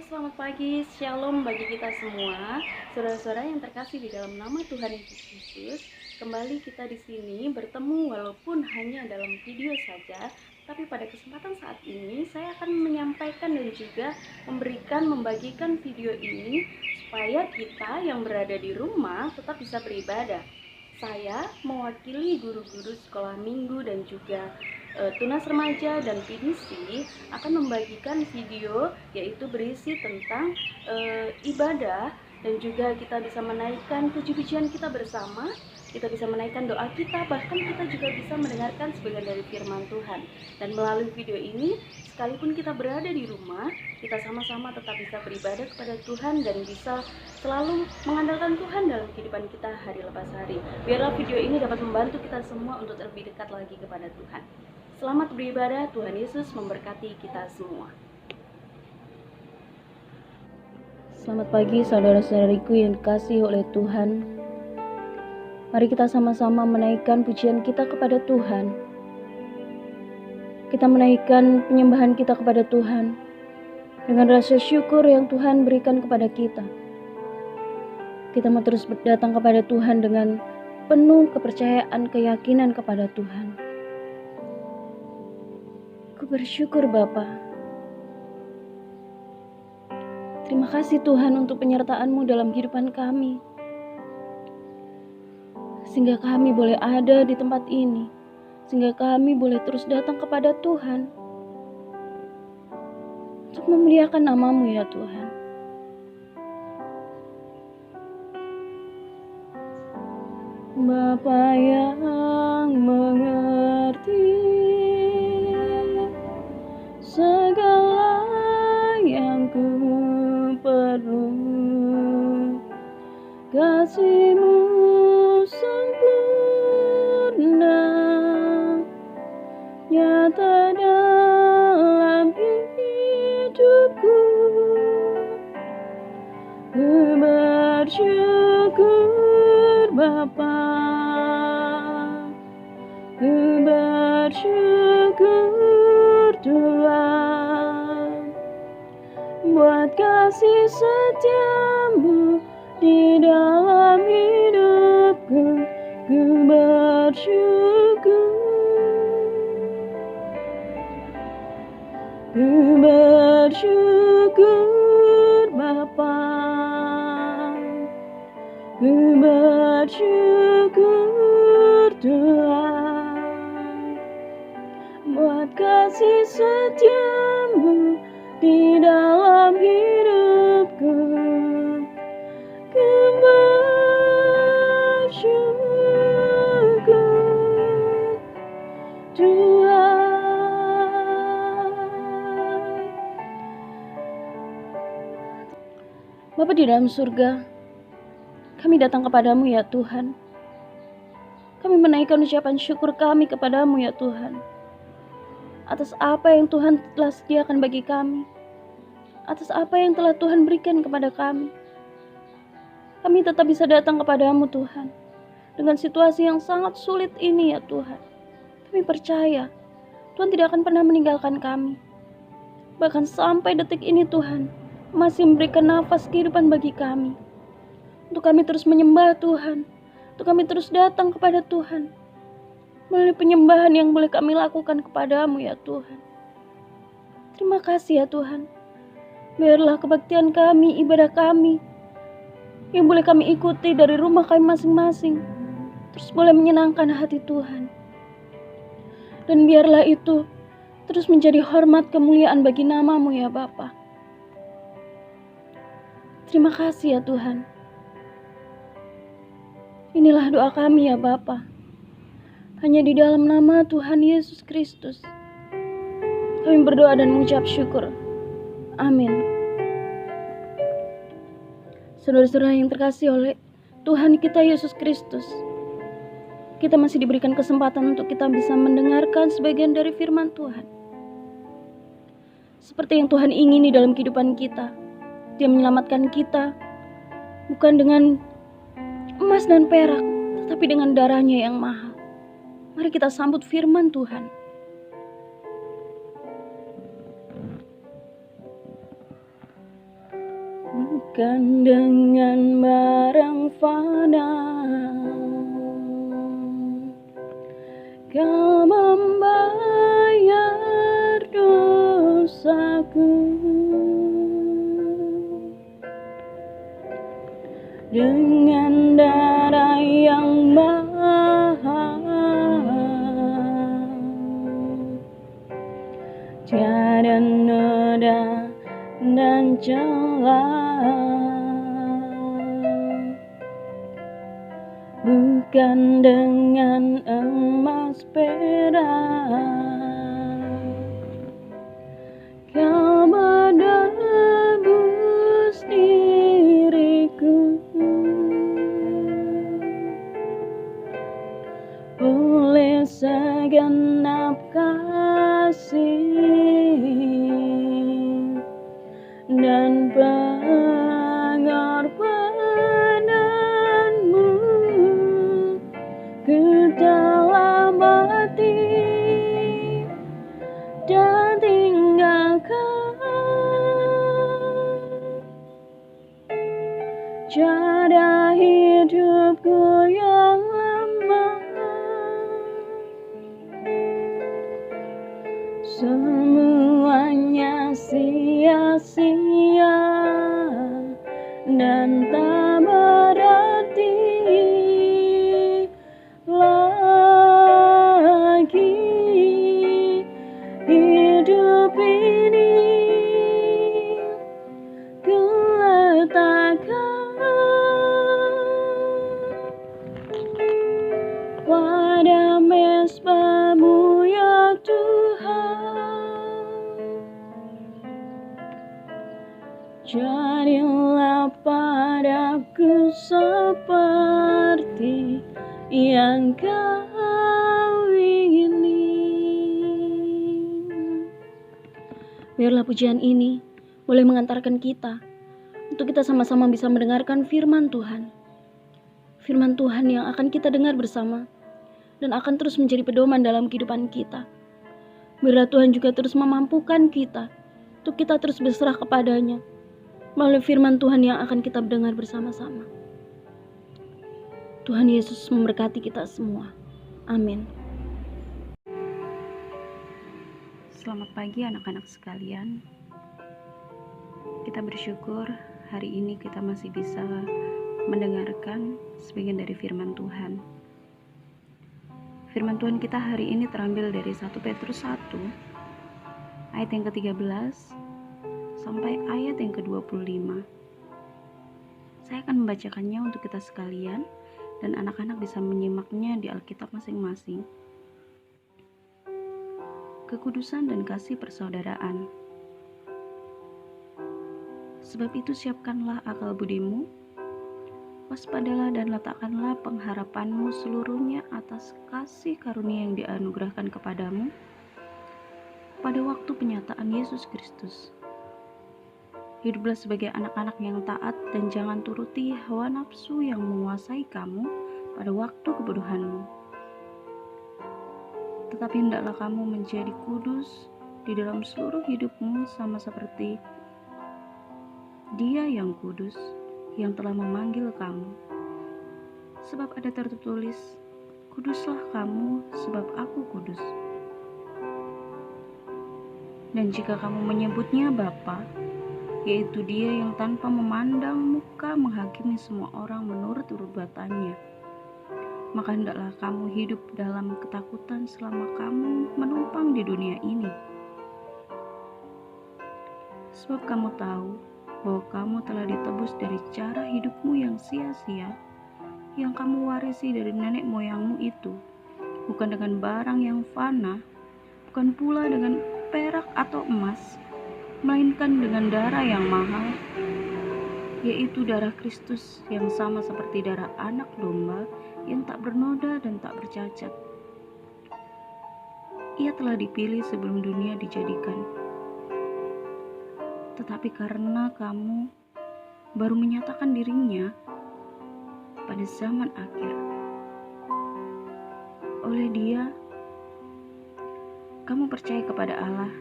Selamat pagi, shalom bagi kita semua, saudara-saudara yang terkasih di dalam nama Tuhan Yesus Kristus. Kembali kita di sini bertemu walaupun hanya dalam video saja, tapi pada kesempatan saat ini saya akan menyampaikan dan juga membagikan video ini supaya kita yang berada di rumah tetap bisa beribadah. Saya mewakili guru-guru sekolah minggu dan juga Tunas Remaja dan PDC akan membagikan video yaitu berisi tentang ibadah, dan juga kita bisa menaikkan puji-pujian kita bersama, kita bisa menaikkan doa kita, bahkan kita juga bisa mendengarkan sebagian dari firman Tuhan. Dan melalui video ini, sekalipun kita berada di rumah, kita sama-sama tetap bisa beribadah kepada Tuhan dan bisa selalu mengandalkan Tuhan dalam kehidupan kita hari lepas hari. Biarlah video ini dapat membantu kita semua untuk lebih dekat lagi kepada Tuhan. Selamat beribadah, Tuhan Yesus memberkati kita semua. Selamat pagi saudara-saudariku yang dikasihi oleh Tuhan. Mari kita sama-sama menaikkan pujian kita kepada Tuhan. Kita menaikkan penyembahan kita kepada Tuhan dengan rasa syukur yang Tuhan berikan kepada kita. Kita mau terus datang kepada Tuhan dengan penuh kepercayaan, keyakinan kepada Tuhan. Aku bersyukur Bapa. Terima kasih Tuhan untuk penyertaan-Mu dalam kehidupan kami. Sehingga kami boleh ada di tempat ini. Sehingga kami boleh terus datang kepada Tuhan. Untuk memuliakan nama-Mu ya Tuhan. Bapa yang mengerti segala yang ku perlu, kasih-Mu sempurna nyata dalam hidupku. Ku bersyukur Bapa, ku bersyukur Tuhan, buat kasih setia-Mu di dalam hidupku. Ku bersyukur, ku bersyukur Bapa, ku bersyukur Tuhan, buat kasih setia-Mu di dalam hidupku. Ku bersyukur Tuhan. Bapa di dalam surga, kami datang kepadamu ya Tuhan. Kami menaikkan ucapan syukur kami kepadamu ya Tuhan, atas apa yang Tuhan telah sediakan bagi kami, atas apa yang telah Tuhan berikan kepada kami. Kami tetap bisa datang kepadamu Tuhan, dengan situasi yang sangat sulit ini ya Tuhan. Kami percaya Tuhan tidak akan pernah meninggalkan kami. Bahkan sampai detik ini Tuhan masih memberikan nafas kehidupan bagi kami. Untuk kami terus menyembah Tuhan, untuk kami terus datang kepada Tuhan, melalui penyembahan yang boleh kami lakukan kepadamu ya Tuhan. Terima kasih ya Tuhan. Biarlah kebaktian kami, ibadah kami, yang boleh kami ikuti dari rumah kami masing-masing, terus boleh menyenangkan hati Tuhan. Dan biarlah itu terus menjadi hormat kemuliaan bagi nama-Mu ya Bapa. Terima kasih ya Tuhan. Inilah doa kami ya Bapa. Hanya di dalam nama Tuhan Yesus Kristus kami berdoa dan mengucap syukur. Amin. Saudara-saudara yang terkasih oleh Tuhan kita Yesus Kristus, kita masih diberikan kesempatan untuk kita bisa mendengarkan sebagian dari firman Tuhan. Seperti yang Tuhan ingini dalam kehidupan kita. Dia menyelamatkan kita bukan dengan emas dan perak, tetapi dengan darahnya yang mahal. Mari kita sambut firman Tuhan. bukan dengan barang fana. Kau membayar dosaku dengan darah yang mahal. Tiada noda dan celah, bukan dengan emas perak. Kau menebus diriku oleh segenap kasih dan pengorbananmu. Ku telah mati dan tinggalkan cara hidupku yang lama. Semuanya sia-sia dan tak berarti lagi. Hidup ini ku letakkan pada mezbah-Mu ya Tuhan. Jadilah padaku seperti yang Kau ingini. Biarlah pujian ini boleh mengantarkan kita untuk kita sama-sama bisa mendengarkan firman Tuhan. Firman Tuhan yang akan kita dengar bersama dan akan terus menjadi pedoman dalam kehidupan kita. Biarlah Tuhan juga terus memampukan kita untuk kita terus berserah kepadanya melalui firman Tuhan yang akan kita dengar bersama-sama. Tuhan Yesus memberkati kita semua. Amin. Selamat pagi anak-anak sekalian. Kita bersyukur hari ini kita masih bisa mendengarkan sebagian dari firman Tuhan. Firman Tuhan kita hari ini terambil dari 1 Petrus 1 ayat yang ke-13 sampai ayat yang ke-25. Saya akan membacakannya untuk kita sekalian dan anak-anak bisa menyimaknya di Alkitab masing-masing. Kekudusan dan kasih persaudaraan. Sebab itu siapkanlah akal budimu, waspadalah dan letakkanlah pengharapanmu seluruhnya atas kasih karunia yang dianugerahkan kepadamu pada waktu penyataan Yesus Kristus. Hiduplah sebagai anak-anak yang taat dan jangan turuti hawa nafsu yang menguasai kamu pada waktu kebodohanmu. Tetapi hendaklah kamu menjadi kudus di dalam seluruh hidupmu sama seperti Dia yang kudus yang telah memanggil kamu. Sebab ada tertulis, kuduslah kamu sebab aku kudus. Dan jika kamu menyebutnya Bapa, yaitu Dia yang tanpa memandang muka menghakimi semua orang menurut perbuatannya, maka hendaklah kamu hidup dalam ketakutan selama kamu menumpang di dunia ini. Sebab kamu tahu bahwa kamu telah ditebus dari cara hidupmu yang sia-sia, yang kamu warisi dari nenek moyangmu itu, bukan dengan barang yang fana, bukan pula dengan perak atau emas, melainkan dengan darah yang mahal, yaitu darah Kristus yang sama seperti darah anak domba yang tak bernoda dan tak bercacat. Ia telah dipilih sebelum dunia dijadikan. Tetapi karena kamu baru menyatakan dirinya pada zaman akhir, oleh Dia kamu percaya kepada Allah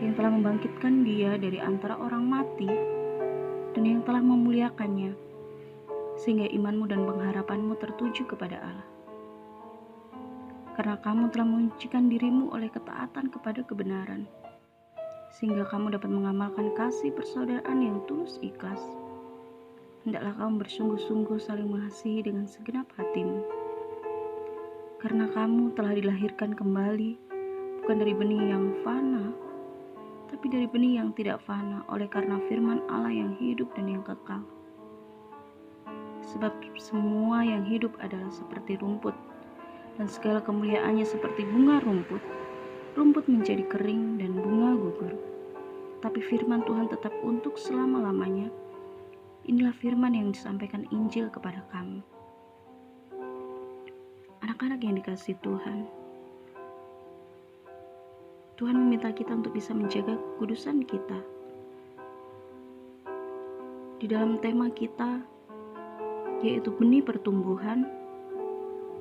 yang telah membangkitkan Dia dari antara orang mati dan yang telah memuliakannya, sehingga imanmu dan pengharapanmu tertuju kepada Allah. Karena kamu telah menyucikan dirimu oleh ketaatan kepada kebenaran, sehingga kamu dapat mengamalkan kasih persaudaraan yang tulus ikhlas. Hendaklah kamu bersungguh-sungguh saling mengasihi dengan segenap hatimu. Karena kamu telah dilahirkan kembali, bukan dari benih yang fana, tapi dari benih yang tidak fana, oleh karena firman Allah yang hidup dan yang kekal. Sebab semua yang hidup adalah seperti rumput, dan segala kemuliaannya seperti bunga rumput. Rumput menjadi kering dan bunga gugur, tapi firman Tuhan tetap untuk selama-lamanya. Inilah firman yang disampaikan Injil kepada kamu. Anak-anak yang dikasihi Tuhan, Tuhan meminta kita untuk bisa menjaga kekudusan kita. Di dalam tema kita, yaitu benih pertumbuhan,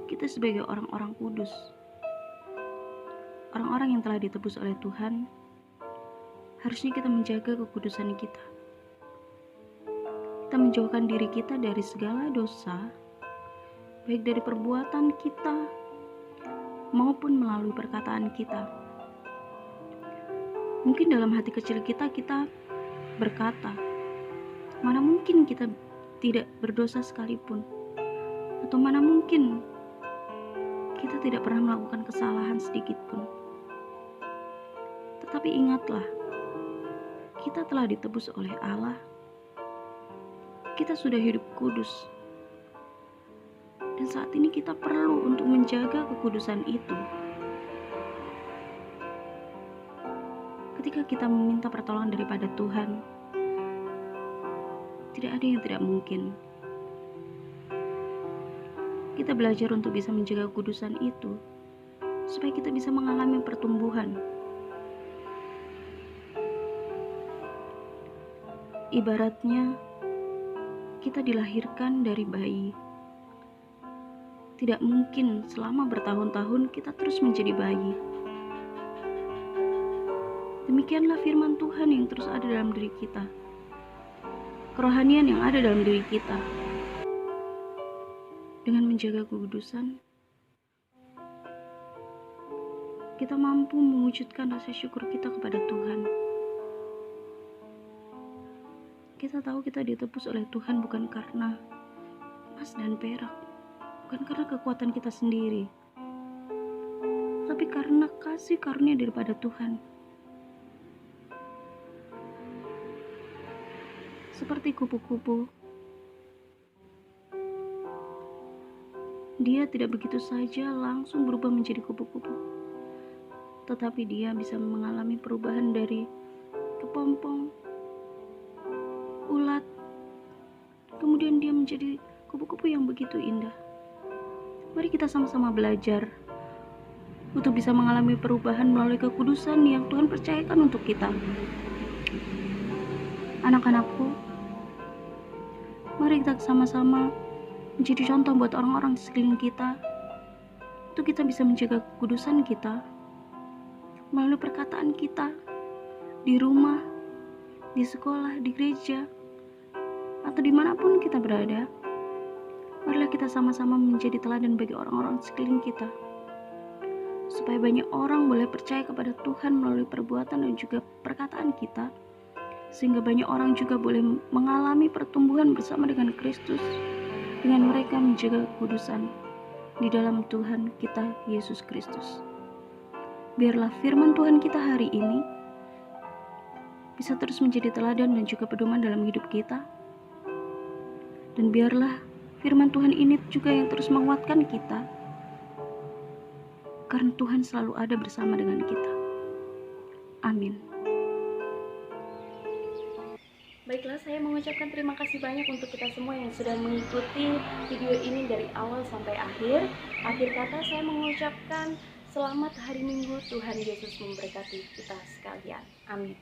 kita sebagai orang-orang kudus, orang-orang yang telah ditebus oleh Tuhan, harusnya kita menjaga kekudusan kita. Kita menjauhkan diri kita dari segala dosa, baik dari perbuatan kita maupun melalui perkataan kita. Mungkin dalam hati kecil kita berkata, mana mungkin kita tidak berdosa sekalipun, atau mana mungkin kita tidak pernah melakukan kesalahan sedikit pun. Tetapi ingatlah, kita telah ditebus oleh Allah. Kita sudah hidup kudus. Dan saat ini kita perlu untuk menjaga kekudusan itu. Ketika kita meminta pertolongan daripada Tuhan, tidak ada yang tidak mungkin. Kita belajar untuk bisa menjaga kekudusan itu, supaya kita bisa mengalami pertumbuhan. Ibaratnya, kita dilahirkan dari bayi. Tidak mungkin selama bertahun-tahun kita terus menjadi bayi. Demikianlah firman Tuhan yang terus ada dalam diri kita. Kerohanian yang ada dalam diri kita. Dengan menjaga kekudusan, kita mampu mewujudkan rasa syukur kita kepada Tuhan. Kita tahu kita ditebus oleh Tuhan bukan karena emas dan perak, bukan karena kekuatan kita sendiri, tapi karena kasih karunia daripada Tuhan. Seperti kupu-kupu, dia tidak begitu saja langsung berubah menjadi kupu-kupu, tetapi dia bisa mengalami perubahan dari kepompong, ulat, kemudian dia menjadi kupu-kupu yang begitu indah. Mari kita sama-sama belajar untuk bisa mengalami perubahan melalui kekudusan yang Tuhan percayakan untuk kita. Anak-anakku, mari kita sama-sama menjadi contoh buat orang-orang di sekeliling kita, untuk kita bisa menjaga kekudusan kita melalui perkataan kita di rumah, di sekolah, di gereja, atau dimanapun kita berada. Marilah kita sama-sama menjadi teladan bagi orang-orang di sekeliling kita, supaya banyak orang boleh percaya kepada Tuhan melalui perbuatan dan juga perkataan kita, sehingga banyak orang juga boleh mengalami pertumbuhan bersama dengan Kristus, dengan mereka menjaga kekudusan di dalam Tuhan kita Yesus Kristus. Biarlah firman Tuhan kita hari ini bisa terus menjadi teladan dan juga pedoman dalam hidup kita, dan biarlah firman Tuhan ini juga yang terus menguatkan kita, karena Tuhan selalu ada bersama dengan kita. Amin. Baiklah, saya mengucapkan terima kasih banyak untuk kita semua yang sudah mengikuti video ini dari awal sampai akhir. Akhir kata saya mengucapkan selamat hari Minggu. Tuhan Yesus memberkati kita sekalian. Amin.